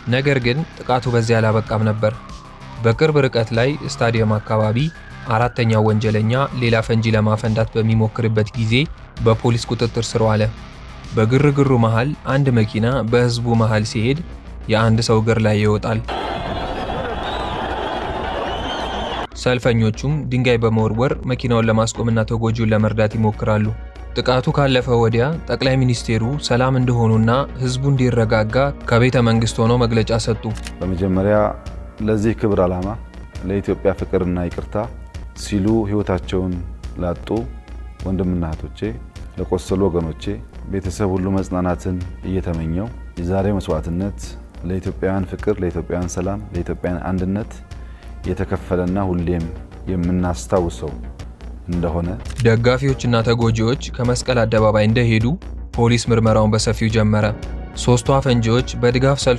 ነገር ግን ጥቃቱ በዚያ አላበቃም ነበር። በቅርብ ርቀት ላይ ስታዲየም አካባቢ አራተኛው ወንጀለኛ ሌላ ፈንጂ ለማፈንዳት በሚሞክርበት ጊዜ በፖሊስ ቁጥጥር ስር ዋለ። በግርግሩ መሃል አንድ መኪና በህዝቡ መሃል ሲሄድ የአንድ ሰው እግር ላይ ይወጣል። ሰልፈኞቹም ድንጋይ በመወርወር መኪናውን ለማስቆምና ተጎጂውን ለመርዳት ይሞክራሉ። ጥቃቱ ካለፈ ወዲያ ጠቅላይ ሚኒስቴሩ ሰላም እንደሆኑና ህዝቡ እንዲረጋጋ ከቤተ መንግስት ሆነው መግለጫ ሰጡ። በመጀመሪያ ለዚህ ክብር ዓላማ ለኢትዮጵያ ፍቅርና ይቅርታ ሲሉ ህይወታቸውን ላጡ ወንድምና እህቶቼ፣ ለቆሰሉ ወገኖቼ ቤተሰብ ሁሉ መጽናናትን እየተመኘው የዛሬው መስዋዕትነት ለኢትዮጵያውያን ፍቅር፣ ለኢትዮጵያውያን ሰላም፣ ለኢትዮጵያውያን አንድነት የተከፈለና ሁሌም የምናስታውሰው እንደሆነ ደጋፊዎችና ተጎጂዎች ከመስቀል አደባባይ እንደሄዱ ፖሊስ ምርመራውን በሰፊው ጀመረ። ሶስቱ አፈንጂዎች በድጋፍ ሰልፍ